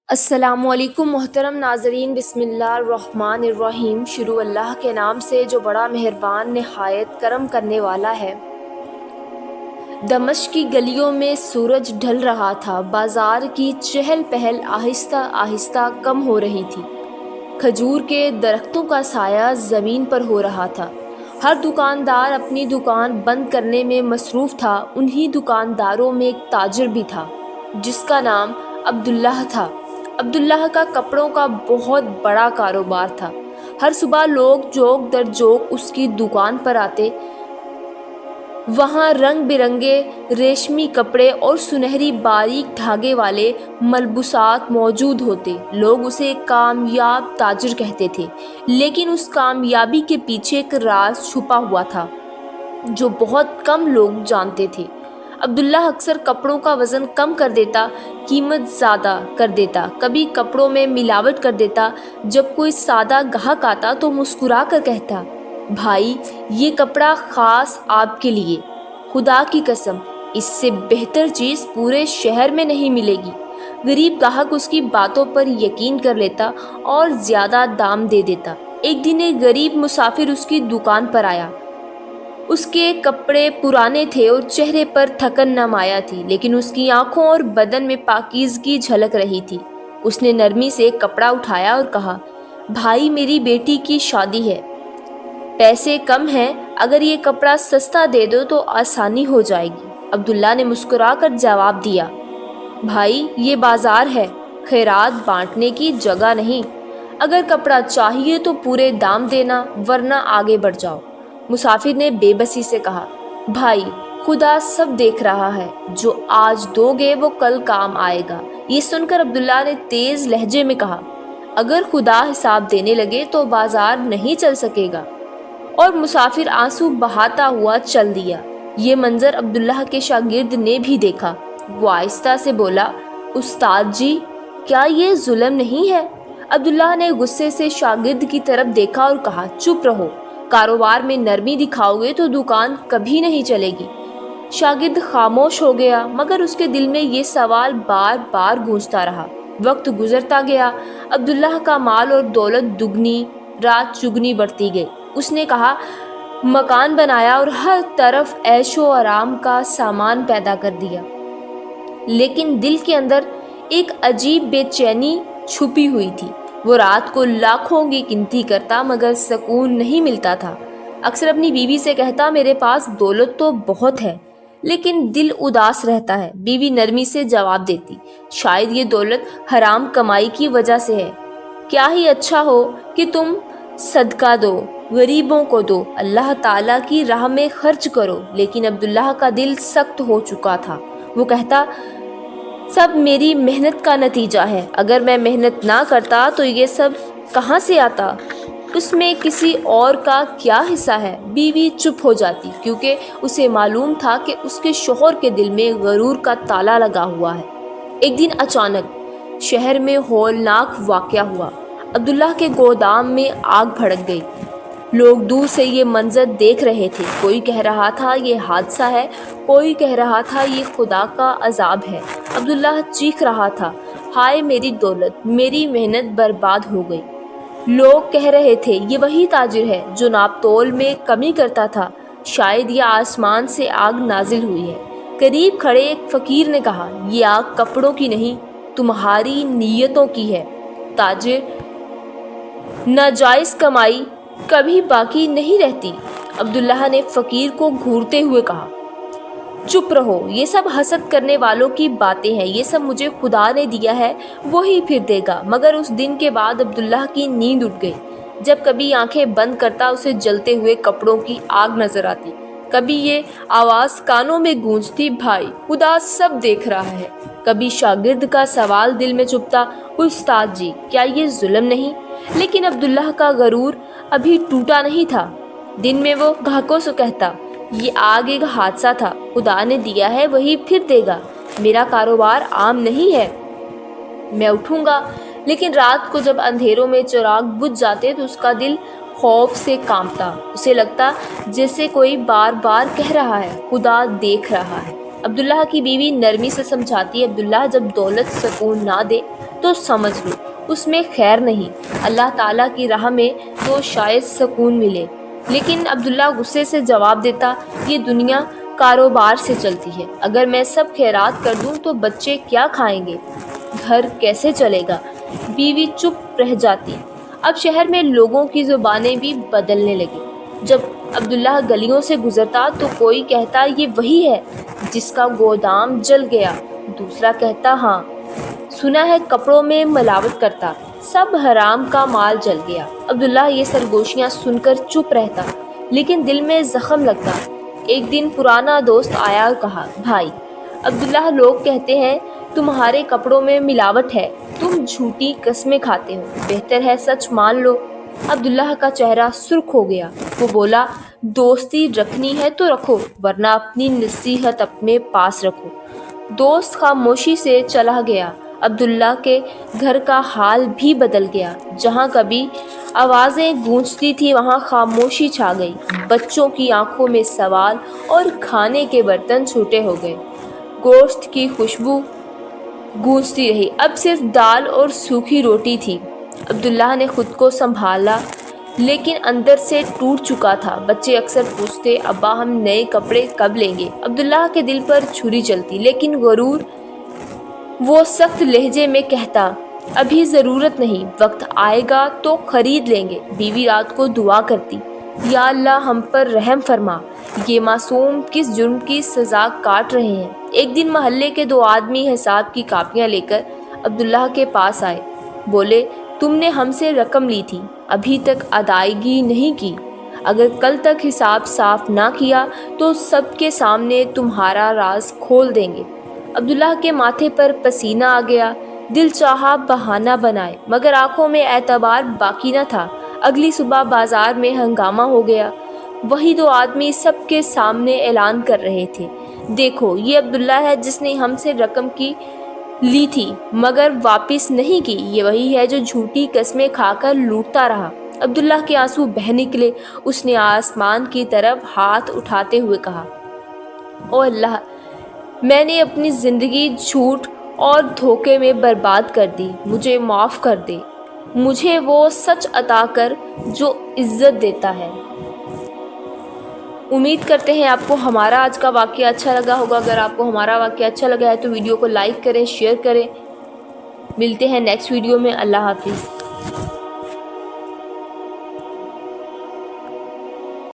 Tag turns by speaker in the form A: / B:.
A: السلام علیکم محترم ناظرین، بسم اللہ الرحمن الرحیم۔ شروع اللہ کے نام سے جو بڑا مہربان نہایت کرم کرنے والا ہے۔ دمشق کی گلیوں میں سورج ڈھل رہا تھا، بازار کی چہل پہل آہستہ آہستہ کم ہو رہی تھی۔ کھجور کے درختوں کا سایہ زمین پر ہو رہا تھا۔ ہر دکاندار اپنی دکان بند کرنے میں مصروف تھا۔ انہی دکانداروں میں ایک تاجر بھی تھا جس کا نام عبداللہ تھا۔ عبداللہ کا کپڑوں کا بہت بڑا کاروبار تھا۔ ہر صبح لوگ جوک در جوک اس کی دکان پر آتے۔ وہاں رنگ برنگے ریشمی کپڑے اور سنہری باریک دھاگے والے ملبوسات موجود ہوتے۔ لوگ اسے کامیاب تاجر کہتے تھے، لیکن اس کامیابی کے پیچھے ایک راز چھپا ہوا تھا جو بہت کم لوگ جانتے تھے۔ عبداللہ اکثر کپڑوں کا وزن کم کر دیتا، قیمت زیادہ کر دیتا، کبھی کپڑوں میں ملاوٹ کر دیتا۔ جب کوئی سادہ گاہک آتا تو مسکرا کر کہتا، بھائی یہ کپڑا خاص آپ کے لیے، خدا کی قسم اس سے بہتر چیز پورے شہر میں نہیں ملے گی۔ غریب گاہک اس کی باتوں پر یقین کر لیتا اور زیادہ دام دے دیتا۔ ایک دن ایک غریب مسافر اس کی دکان پر آیا۔ اس کے کپڑے پرانے تھے اور چہرے پر تھکن نمایاں تھی، لیکن اس کی آنکھوں اور بدن میں پاکیزگی جھلک رہی تھی۔ اس نے نرمی سے ایک کپڑا اٹھایا اور کہا، بھائی میری بیٹی کی شادی ہے، پیسے کم ہیں، اگر یہ کپڑا سستا دے دو تو آسانی ہو جائے گی۔ عبداللہ نے مسکرا کر جواب دیا، بھائی یہ بازار ہے، خیرات بانٹنے کی جگہ نہیں۔ اگر کپڑا چاہیے تو پورے دام دینا، ورنہ آگے بڑھ جاؤ۔ مسافر نے بے بسی سے کہا، بھائی خدا سب دیکھ رہا ہے، جو آج دو گے وہ کل کام آئے گا۔ یہ سن کر عبداللہ نے تیز لہجے میں کہا، اگر خدا حساب دینے لگے تو بازار نہیں چل سکے گا، اور مسافر آنسو بہاتا ہوا چل دیا۔ یہ منظر عبداللہ کے شاگرد نے بھی دیکھا۔ وہ آہستہ سے بولا، استاد جی کیا یہ ظلم نہیں ہے؟ عبداللہ نے غصے سے شاگرد کی طرف دیکھا اور کہا، چپ رہو، کاروبار میں نرمی دکھاؤ گے تو دکان کبھی نہیں چلے گی۔ شاگرد خاموش ہو گیا، مگر اس کے دل میں یہ سوال بار بار گونجتا رہا۔ وقت گزرتا گیا، عبداللہ کا مال اور دولت دگنی رات چگنی بڑھتی گئی۔ اس نے کہا مکان بنایا اور ہر طرف عیش و آرام کا سامان پیدا کر دیا، لیکن دل کے اندر ایک عجیب بے چینی چھپی ہوئی تھی۔ وہ رات کو لاکھوں کی گنتی کرتا مگر سکون نہیں ملتا تھا۔ اکثر اپنی بیوی سے کہتا، میرے پاس دولت تو بہت ہے لیکن دل اداس رہتا ہے۔ بیوی نرمی سے جواب دیتی، شاید یہ دولت حرام کمائی کی وجہ سے ہے۔ کیا ہی اچھا ہو کہ تم صدقہ دو، غریبوں کو دو، اللہ تعالیٰ کی راہ میں خرچ کرو۔ لیکن عبداللہ کا دل سخت ہو چکا تھا۔ وہ کہتا، سب میری محنت کا نتیجہ ہے، اگر میں محنت نہ کرتا تو یہ سب کہاں سے آتا؟ اس میں کسی اور کا کیا حصہ ہے؟ بیوی چپ ہو جاتی، کیونکہ اسے معلوم تھا کہ اس کے شوہر کے دل میں غرور کا تالا لگا ہوا ہے۔ ایک دن اچانک شہر میں ہولناک واقعہ ہوا۔ عبداللہ کے گودام میں آگ بھڑک گئی۔ لوگ دور سے یہ منظر دیکھ رہے تھے۔ کوئی کہہ رہا تھا یہ حادثہ ہے، کوئی کہہ رہا تھا یہ خدا کا عذاب ہے۔ عبداللہ چیخ رہا تھا، ہائے میری دولت، میری محنت برباد ہو گئی۔ لوگ کہہ رہے تھے یہ وہی تاجر ہے جو ناپ تول میں کمی کرتا تھا، شاید یہ آسمان سے آگ نازل ہوئی ہے۔ قریب کھڑے ایک فقیر نے کہا، یہ آگ کپڑوں کی نہیں، تمہاری نیتوں کی ہے۔ تاجر، ناجائز کمائی کبھی باقی نہیں رہتی۔ عبداللہ نے فقیر کو گھورتے ہوئے کہا، چپ رہو، یہ سب حسد کرنے والوں کی باتیں ہیں، یہ سب مجھے خدا نے دیا ہے، وہی پھر دے گا۔ مگر اس دن کے بعد عبداللہ کی نیند اٹھ گئی۔ جب کبھی آنکھیں بند کرتا اسے جلتے ہوئے کپڑوں کی آگ نظر آتی، کبھی یہ آواز کانوں میں گونجتی، بھائی خدا سب دیکھ رہا ہے۔ کبھی شاگرد کا سوال دل میں چبھتا، استاد جی کیا یہ ظلم نہیں؟ لیکن عبداللہ کا غرور ابھی ٹوٹا نہیں تھا۔ دن میں وہ گاہکوں سے کہتا، یہ آگ ایک حادثہ تھا، خدا نے دیا ہے وہی پھر دے گا، میرا کاروبار عام نہیں ہے، میں اٹھوں گا۔ لیکن رات کو جب اندھیروں میں چراغ بجھ جاتے تو اس کا دل خوف سے کانپتا۔ اسے لگتا جیسے کوئی بار بار کہہ رہا ہے، خدا دیکھ رہا ہے۔ عبداللہ کی بیوی نرمی سے سمجھاتی، عبداللہ جب دولت سکون نہ دے تو سمجھ لو اس میں خیر نہیں، اللہ تعالیٰ کی راہ میں تو شاید سکون ملے۔ لیکن عبداللہ غصے سے جواب دیتا، یہ دنیا کاروبار سے چلتی ہے، اگر میں سب خیرات کر دوں تو بچے کیا کھائیں گے، گھر کیسے چلے گا؟ بیوی چپ رہ جاتی۔ اب شہر میں لوگوں کی زبانیں بھی بدلنے لگی۔ جب عبداللہ گلیوں سے گزرتا تو کوئی کہتا یہ وہی ہے جس کا گودام جل گیا، دوسرا کہتا ہاں سنا ہے کپڑوں میں ملاوٹ کرتا، سب حرام کا مال جل گیا۔ عبداللہ یہ سرگوشیاں سن کر چپ رہتا، لیکن دل میں زخم لگتا۔ ایک دن پرانا دوست آیا اور کہا، بھائی عبداللہ، لوگ کہتے ہیں تمہارے کپڑوں میں ملاوٹ ہے، تم جھوٹی قسمیں کھاتے ہو، بہتر ہے سچ مان لو۔ عبداللہ کا چہرہ سرخ ہو گیا۔ وہ بولا، دوستی رکھنی ہے تو رکھو، ورنہ اپنی نصیحت اپنے پاس رکھو۔ دوست خاموشی سے چلا گیا۔ عبداللہ کے گھر کا حال بھی بدل گیا۔ جہاں کبھی آوازیں گونجتی تھی وہاں خاموشی چھا گئی۔ بچوں کی آنکھوں میں سوال اور کھانے کے برتن چھوٹے ہو گئے۔ گوشت کی خوشبو گونجتی رہی، اب صرف دال اور سوکھی روٹی تھی۔ عبداللہ نے خود کو سنبھالا، لیکن اندر سے ٹوٹ چکا تھا۔ بچے اکثر پوچھتے، ابا ہم نئے کپڑے کب لیں گے؟ عبداللہ کے دل پر چھری چلتی، لیکن غرور وہ سخت لہجے میں کہتا، ابھی ضرورت نہیں، وقت آئے گا تو خرید لیں گے۔ بیوی رات کو دعا کرتی، یا اللہ ہم پر رحم فرما، یہ معصوم کس جرم کی سزا کاٹ رہے ہیں۔ ایک دن محلے کے 2 آدمی حساب کی کاپیاں لے کر عبداللہ کے پاس آئے۔ بولے، تم نے ہم سے رقم لی تھی، ابھی تک ادائیگی نہیں کی، اگر کل تک حساب صاف نہ کیا تو سب کے سامنے تمہارا راز کھول دیں گے۔ عبداللہ کے ماتھے پر پسینہ آ گیا، دل چاہا بہانہ بنائے، مگر آنکھوں میں اعتبار باقی نہ تھا۔ اگلی صبح بازار میں ہنگامہ ہو گیا۔ وہی 2 آدمی سب کے سامنے اعلان کر رہے تھے، دیکھو یہ عبداللہ ہے جس نے ہم سے رقم لی تھی مگر واپس نہیں کی، یہ وہی ہے جو جھوٹی قسمیں کھا کر لوٹتا رہا۔ عبداللہ کے آنسو بہہ نکلے۔ اس نے آسمان کی طرف ہاتھ اٹھاتے ہوئے کہا، او اللہ، میں نے اپنی زندگی جھوٹ اور دھوکے میں برباد کر دی، مجھے معاف کر دے، مجھے وہ سچ عطا کر جو عزت دیتا ہے۔ امید کرتے ہیں آپ کو ہمارا آج کا واقعہ اچھا لگا ہوگا۔ اگر آپ کو ہمارا واقعہ اچھا لگا ہے تو ویڈیو کو لائک کریں، شیئر کریں۔ ملتے ہیں نیکسٹ ویڈیو میں۔ اللہ حافظ۔